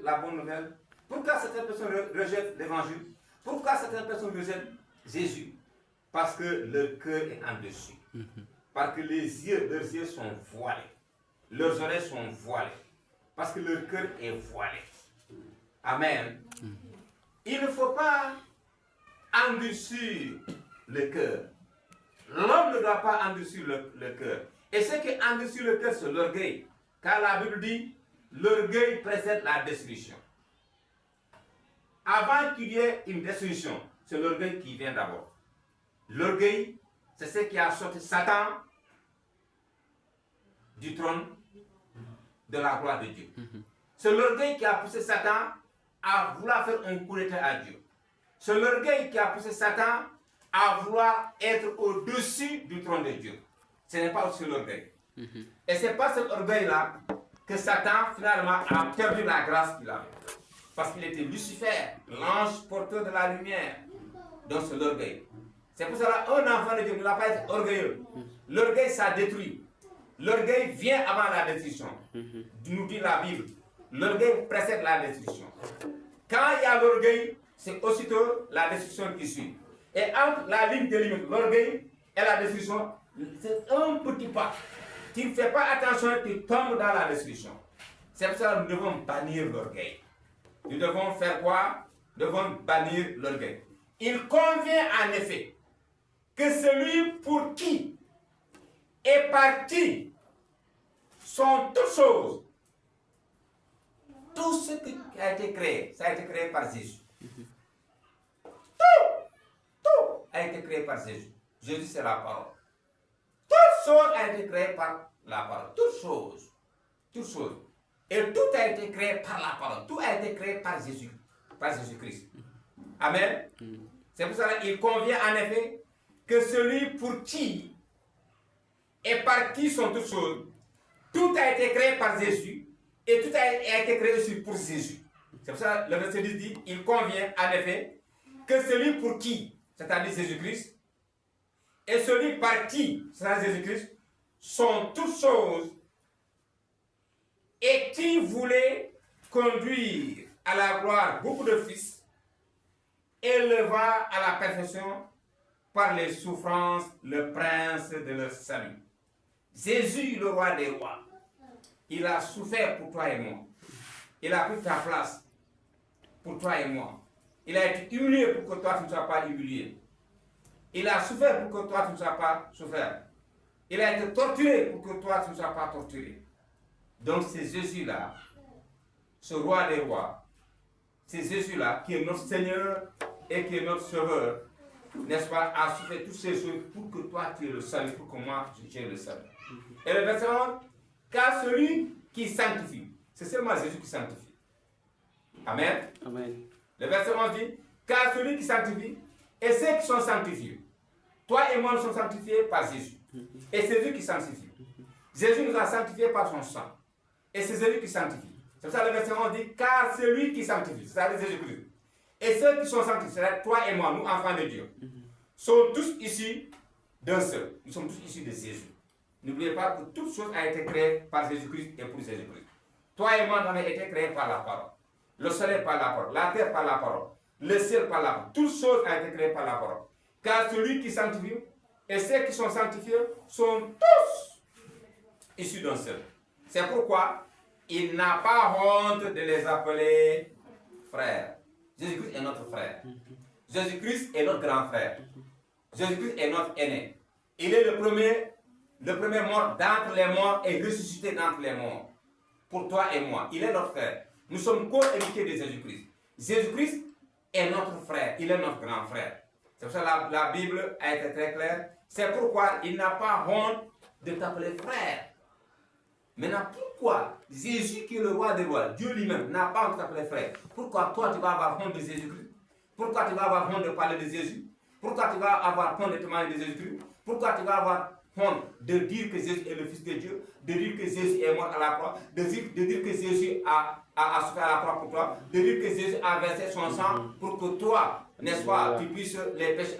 la bonne nouvelle? Pourquoi certaines personnes rejettent l'évangile? Pourquoi certaines personnes rejettent Jésus? Parce que leur cœur est en dessus. Parce que leurs yeux sont voilés. Leurs oreilles sont voilées. Parce que leur cœur est voilé. Amen. Il ne faut pas endurcir le cœur. L'homme ne doit pas endurcir le cœur. Et ce qui endurcit le cœur, c'est l'orgueil. Car la Bible dit, l'orgueil précède la destruction. Avant qu'il y ait une destruction, c'est l'orgueil qui vient d'abord. L'orgueil, c'est ce qui a sorti Satan du trône de la gloire de Dieu. C'est l'orgueil qui a poussé Satan à vouloir faire un coup d'état à Dieu. C'est l'orgueil qui a poussé Satan à vouloir être au-dessus du trône de Dieu. Ce n'est pas aussi l'orgueil. Et ce n'est pas cet orgueil-là que Satan finalement a perdu la grâce qu'il avait. Parce qu'il était Lucifer, l'ange porteur de la lumière. Donc c'est l'orgueil. C'est pour cela qu'un enfant de Dieu ne doit pas être orgueilleux. L'orgueil, ça détruit. L'orgueil vient avant la destruction. Nous dit la Bible. L'orgueil précède la destruction. Quand il y a l'orgueil, c'est aussitôt la destruction qui suit. Et entre la ligne de limite, l'orgueil et la destruction, c'est un petit pas. Tu ne fais pas attention, tu tombes dans la destruction. C'est pour ça que nous devons bannir l'orgueil. Nous devons faire quoi? Nous devons bannir l'orgueil. Il convient en effet que celui pour qui et par qui sont toutes choses, tout ce qui a été créé, ça a été créé par Jésus. Tout a été créé par Jésus. Jésus, c'est la parole. Toute chose a été créée par la parole. Toute chose. Toute chose. Et tout a été créé par la parole. Tout a été créé par Jésus. Par Jésus-Christ. Amen. C'est pour cela qu'il convient en effet que celui pour qui et par qui sont toutes choses, tout a été créé par Jésus et tout a été créé aussi pour Jésus. C'est pour ça que le verset 10 dit, il convient en effet que celui pour qui, c'est-à-dire Jésus-Christ, et celui par qui, c'est-à-dire Jésus-Christ, sont toutes choses et qui voulait conduire à la gloire beaucoup de fils, éleva à la perfection par les souffrances le prince de leur salut. Jésus, le roi des rois, il a souffert pour toi et moi. Il a pris ta place pour toi et moi. Il a été humilié pour que toi tu ne sois pas humilié. Il a souffert pour que toi tu ne sois pas souffert. Il a été torturé pour que toi tu ne sois pas torturé. Donc c'est Jésus-là, ce roi des rois, c'est Jésus-là qui est notre Seigneur et qui est notre Sauveur, n'est-ce pas, a souffert toutes ces choses pour que toi tu aies le salut, pour que moi j'ai le salut. Et le verset 11, car celui qui sanctifie, c'est seulement Jésus qui sanctifie. Amen. Amen. Le verset 11 dit, car celui qui sanctifie, et ceux qui sont sanctifiés, toi et moi nous sommes sanctifiés par Jésus. Et c'est Jésus qui sanctifie. Jésus nous a sanctifiés par son sang. Et c'est Jésus qui sanctifie. C'est pour ça que le verset 11 dit, car celui qui sanctifie, c'est-à-dire Jésus-Christ. Et ceux qui sont sanctifiés, c'est-à-dire toi et moi, nous enfants de Dieu, sont tous issus d'un seul. Nous sommes tous issus de Jésus. N'oubliez pas que toute chose a été créée par Jésus-Christ et pour Jésus-Christ. Toi et moi, nous avons été créés par la parole. Le soleil par la parole, la terre par la parole, le ciel par la parole. Toute chose a été créée par la parole. Car celui qui sanctifie et ceux qui sont sanctifiés sont tous issus d'un seul. C'est pourquoi il n'a pas honte de les appeler frères. Jésus-Christ est notre frère. Jésus-Christ est notre grand frère. Jésus-Christ est notre aîné. Il est le premier mort d'entre les morts et ressuscité d'entre les morts. Pour toi et moi, il est notre frère. Nous sommes co-héritiers de Jésus-Christ. Jésus-Christ est notre frère. Il est notre grand frère. C'est pour ça que la Bible a été très claire. C'est pourquoi il n'a pas honte de t'appeler frère. Maintenant, pourquoi Jésus qui est le roi des rois, Dieu lui-même, n'a pas honte de t'appeler frère? Pourquoi toi tu vas avoir honte de Jésus-Christ? Pourquoi tu vas avoir honte de parler de Jésus? Pourquoi tu vas avoir honte de témoigner de Jésus-Christ? Pourquoi tu vas avoir honte de dire que Jésus est le Fils de Dieu, de dire que Jésus est mort à la croix, de dire que Jésus a souffert à la croix pour toi, de dire que Jésus a versé son sang pour que toi, n'est-ce pas, tu puisses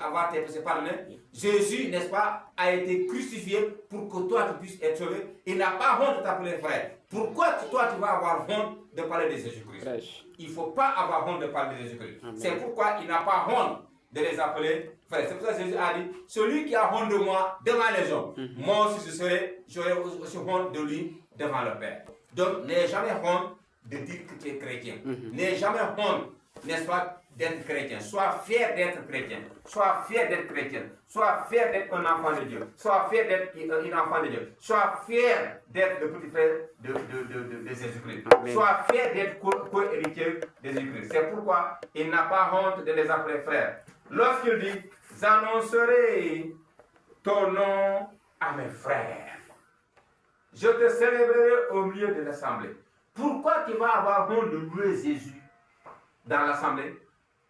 avoir tes péchés pardonnés. Jésus, n'est-ce pas, a été crucifié pour que toi, tu puisses être sauvé. Il n'a pas honte de t'appeler frère. Pourquoi toi, tu vas avoir honte de parler de Jésus-Christ? Il ne faut pas avoir honte de parler de Jésus-Christ. C'est pourquoi il n'a pas honte de les appeler frères. C'est pour ça que Jésus a dit, celui qui a honte de moi devant les hommes, moi aussi j'aurai aussi honte de lui devant le Père. Donc, n'aie jamais honte de dire que tu es chrétien. N'aie jamais honte, n'est-ce pas, d'être chrétien. Sois fier d'être chrétien. Sois fier d'être chrétien. Sois fier d'être un enfant de Dieu. Sois fier d'être un enfant de Dieu. Sois fier d'être le petit frère de Jésus-Christ. Sois fier d'être co-héritier de Jésus-Christ. C'est pourquoi il n'a pas honte de les appeler frères. Lorsqu'il dit, j'annoncerai ton nom à mes frères. Je te célébrerai au milieu de l'assemblée. Pourquoi tu vas avoir honte de louer Jésus dans l'assemblée,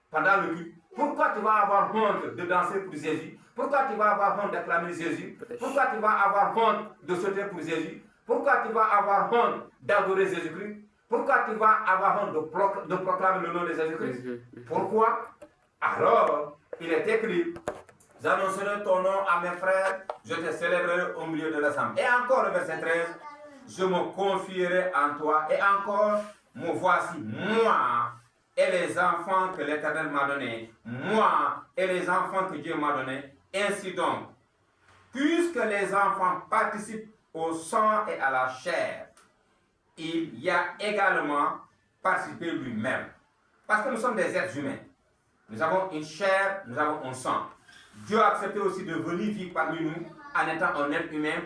pendant le culte? Pourquoi tu vas avoir honte de danser pour Jésus? Pourquoi tu vas avoir honte d'acclamer Jésus? Pourquoi tu vas avoir honte de sauter pour Jésus? Pourquoi tu vas avoir honte d'adorer Jésus-Christ? Pourquoi tu vas avoir honte de proclamer le nom de Jésus-Christ? Pourquoi? Alors, il est écrit, j'annoncerai ton nom à mes frères, je te célébrerai au milieu de l'assemblée. Et encore le verset 13, je me confierai en toi. Et encore, me voici, moi et les enfants que l'Éternel m'a donnés. Moi et les enfants que Dieu m'a donnés. Ainsi donc, puisque les enfants participent au sang et à la chair, il y a également participé lui-même. Parce que nous sommes des êtres humains. Nous avons une chair, nous avons un sang. Dieu a accepté aussi de venir vivre parmi nous en étant un être humain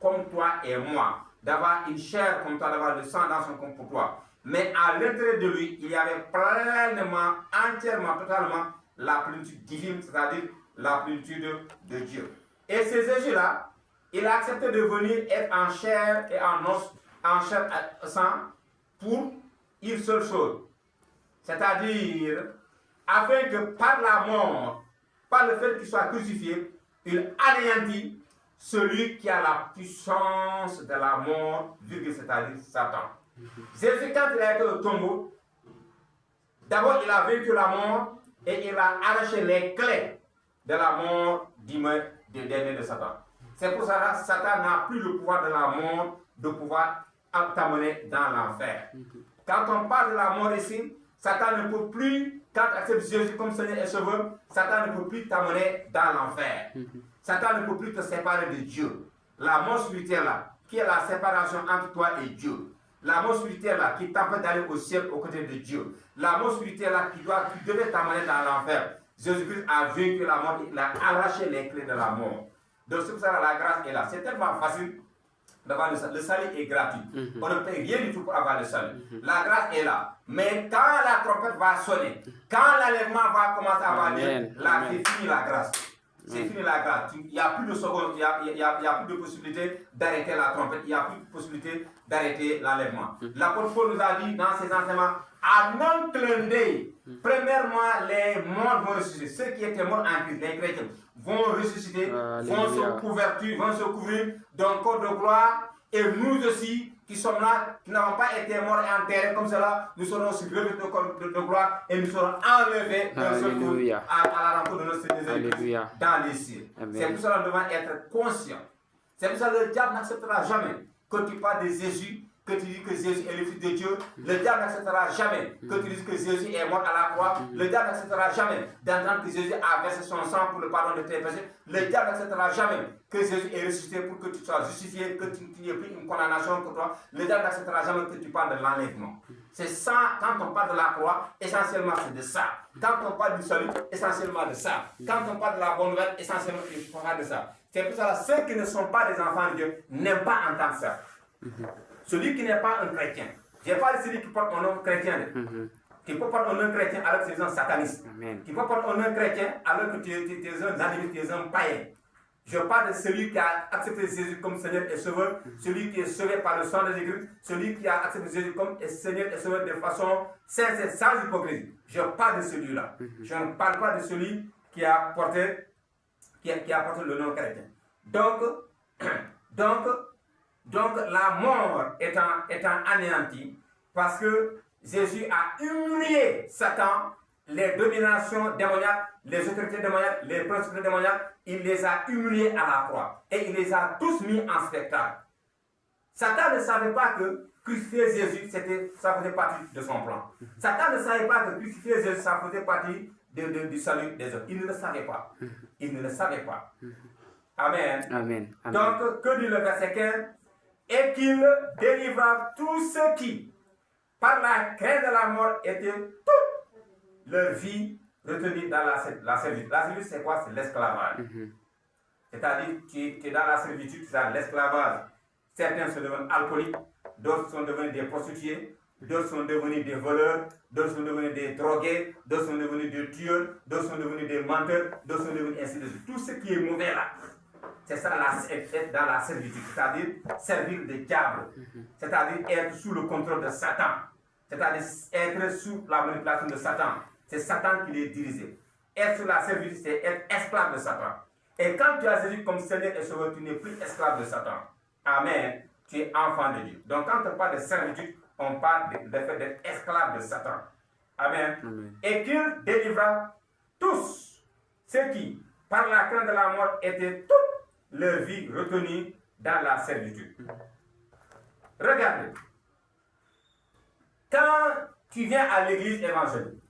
comme toi et moi. D'avoir une chair comme toi, d'avoir le sang dans son corps pour toi. Mais à l'intérieur de lui, il y avait pleinement, entièrement, totalement la plénitude divine, c'est-à-dire la plénitude de Dieu. Et ces Jésus-là, il a accepté de venir être en chair et en os, en chair et sang, pour une seule chose. C'est-à-dire, afin que par la mort, par le fait qu'il soit crucifié, il anéantit celui qui a la puissance de la mort, c'est-à-dire Satan. Jésus, quand il a été au tombeau, d'abord il a vaincu la mort et il a arraché les clés de la mort de Satan. C'est pour ça que Satan n'a plus le pouvoir de la mort de pouvoir t'amener dans l'enfer. Quand on parle de la mort ici, Satan ne peut plus, quand tu acceptes Jésus comme Seigneur et Sauveur, Satan ne peut plus t'amener dans l'enfer. Satan ne peut plus te séparer de Dieu. La mort spirituelle là, qui est la séparation entre toi et Dieu. La mort spirituelle là, qui t'empêche d'aller au ciel aux côtés de Dieu. La mort spirituelle là, qui devait t'amener dans l'enfer. Jésus-Christ a vaincu la mort, il a arraché les clés de la mort. Donc c'est pour ça que la grâce est là. C'est tellement facile d'avoir le salut. Le salut est gratuit. On ne paye rien du tout pour avoir le salut. La grâce est là. Mais quand la trompette va sonner, quand l'enlèvement va commencer à avoir lieu, là c'est fini la grâce. C'est fini la grâce. Il n'y a plus de seconde, il n'y a plus de possibilité d'arrêter la trompette, il n'y a plus de possibilité d'arrêter l'enlèvement. L'apôtre Paul nous a dit dans ses enseignements, à non clin d'œil, premièrement, les morts vont ressusciter. Ceux qui étaient morts en Christ, les chrétiens, vont ressusciter, vont se couvrir d'un corps de gloire. Et nous aussi, qui sommes là, qui n'avons pas été morts et enterrés comme cela, nous serons aussi revêtus de corps de gloire et nous serons enlevés d'un seul coup à la rencontre de notre Seigneur Jésus dans les cieux. C'est pour cela que nous devons être conscients. C'est pour ça que le diable n'acceptera jamais que tu parles de Jésus, que tu dis que Jésus est le Fils de Dieu. Le diable n'acceptera jamais que tu dises que Jésus est mort à la croix. Le diable n'acceptera jamais d'entendre que Jésus a versé son sang pour le pardon de tes péchés. Le diable n'acceptera jamais que Jésus est ressuscité pour que tu sois justifié, que tu n'aies plus une condamnation pour toi. Le diable n'acceptera jamais que tu parles de l'enlèvement. C'est ça, quand on parle de la croix, essentiellement c'est de ça. Quand on parle du salut, essentiellement de ça. Quand on parle de la bonne nouvelle, essentiellement il faudra de ça. C'est pour ça que ceux qui ne sont pas des enfants de Dieu n'aiment pas entendre ça. Celui qui n'est pas un chrétien, je parle de celui qui porte un nom chrétien, qui peut porter un nom chrétien alors que tu es un sataniste, qui peut porter un nom chrétien alors que tu es un animiste, tu es un païen. Je parle de celui qui a accepté Jésus comme Seigneur et Sauveur, celui qui est sauvé par le sang de Jésus, celui qui a accepté Jésus comme Seigneur et Sauveur de façon sincère, sans hypocrisie. Je parle de celui-là. Je ne parle pas de celui qui a porté le nom chrétien. Donc, Donc la mort étant anéantie, parce que Jésus a humilié Satan, les dominations démoniaques, les autorités démoniaques, les principes démoniaques, il les a humiliés à la croix. Et il les a tous mis en spectacle. Satan ne savait pas que crucifier Jésus, ça faisait partie de son plan. Satan ne savait pas que crucifier Jésus, ça faisait partie du salut des hommes. Il ne le savait pas. Il ne le savait pas. Amen. Amen. Amen. Donc, que dit le verset 15? Et qu'il délivra tous ceux qui, par la crainte de la mort, étaient toute leur vie retenus dans la servitude. La servitude, c'est quoi? C'est l'esclavage. C'est-à-dire, tu es dans la servitude, c'est l'esclavage. Certains sont devenus alcooliques, d'autres sont devenus des prostituées, d'autres sont devenus des voleurs, d'autres sont devenus des drogués, d'autres sont devenus des tueurs, d'autres sont devenus des menteurs, d'autres sont devenus ainsi de suite. Tout ce qui est mauvais là, c'est ça être dans la servitude, c'est-à-dire servir le diable, c'est-à-dire être sous le contrôle de Satan, c'est-à-dire être sous la manipulation de Satan. C'est Satan qui les dirige. Être sous la servitude, c'est être esclave de Satan. Et quand tu as Jésus comme Seigneur et Sauveur, tu n'es plus esclave de Satan. Amen. Tu es enfant de Dieu. Donc quand on parle de servitude, on parle de fait d'être esclave de Satan. Amen. Amen. Et qu'il délivra tous ceux qui, par la crainte de la mort, étaient toute leur vie retenue dans la servitude. Regardez. Quand tu viens à l'église évangélique,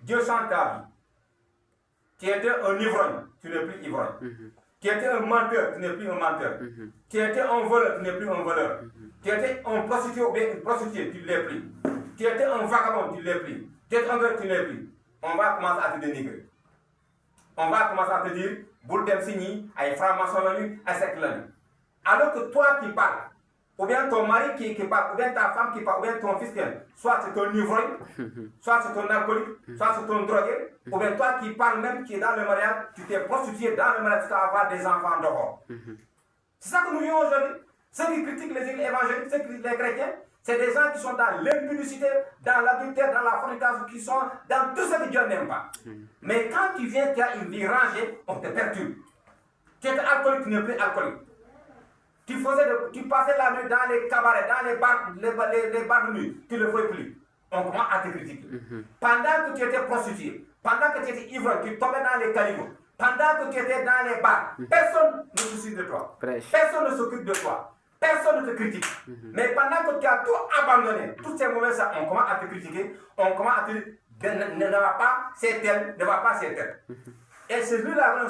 Dieu chante ta vie. Tu étais un ivrogne, tu n'es plus ivrogne. Tu étais un menteur, tu n'es plus un menteur. Tu étais un voleur, tu n'es plus un voleur. Tu étais un prostitué ou bien une prostituée, tu ne l'es plus. Tu étais un vagabond, tu ne l'es plus. Tu étais un voleur, tu ne l'es plus. On va commencer à te dénigrer. On va commencer à te dire, boule dem signi, à franc-maçon la nuit, à sec la nuit. Alors que toi qui parles, ou bien ton mari qui parle, ou bien ta femme qui parle, ou bien ton fils qui parle, soit c'est ton ivrogne, soit c'est ton alcoolique, soit c'est ton drogué, ou bien toi qui parles même, qui est dans le mariage, tu t'es prostitué dans le mariage, tu vas avoir des enfants dehors. C'est ça que nous vivons aujourd'hui. Ceux qui critiquent les évangéliques, ceux qui critiquent les chrétiens, c'est des gens qui sont dans l'impudicité, dans l'adultère, dans la fornication, qui sont dans tout ce que Dieu n'aime pas. Mais quand tu viens, tu as une vie rangée, on te perturbe. Tu es alcoolique, tu n'es plus alcoolique. Tu passais la nuit dans les cabarets, dans les bars de nuit, tu ne le fais plus. On commence à te critiquer. Pendant que tu étais prostitué, pendant que tu étais ivrogne, tu tombais dans les calibots, pendant que tu étais dans les bars, personne ne se soucie de toi. Personne ne s'occupe de toi. Personne ne te critique. Mais pendant que tu as tout abandonné, tous ces mauvais ça, on commence à te critiquer, on commence à te dire, ne va pas, c'est tel, ne va pas, c'est tel. Et c'est lui là,